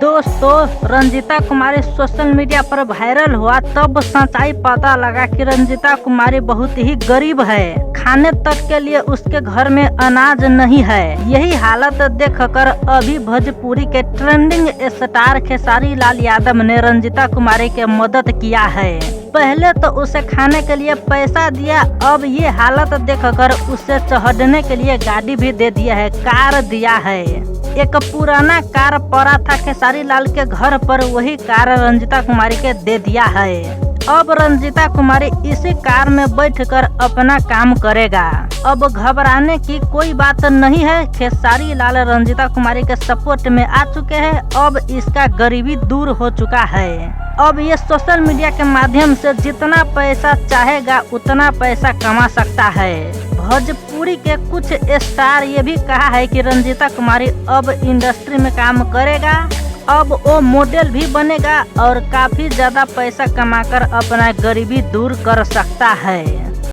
दोस्तों, रंजीता कुमारी social media पर viral हुआ तब सच्चाई पता लगा कि रंजीता कुमारी बहुत ही गरीब है। खाने तक के लिए उसके घर में अनाज नहीं है। यही हालत देखकर अभी भोजपुरी के ट्रेंडिंग स्टार खेसारी लाल यादव ने रंजीता कुमारी के मदद किया है। पहले तो उसे खाने के लिए पैसा दिया, अब ये हालत देखकर उसे चढ़ने के लिए गाड़ी भी दे दिया है, कार दिया है। एक पुराना कार पड़ा था खेसारी लाल के घर पर, वही कार रंजीता कुमारी के दे दिया है। अब रंजीता कुमारी इसी कार में बैठकर अपना काम करेगा। अब घबराने की कोई बात नहीं है। खेसारी लाल रंजीता कुमारी के सपोर्ट में आ चुके हैं। अब इसका गरीबी दूर हो चुका है। अब ये सोशल मीडिया के माध्यम से जितना पैसा चाहेगा उतना पैसा कमा सकता है। भोजपुरी के कुछ स्टार ये भी कहा है कि रंजीता कुमारी अब इंडस्ट्री में काम करेगा, अब वो मॉडल भी बनेगा और काफी ज्यादा पैसा कमाकर अपना गरीबी दूर कर सकता है।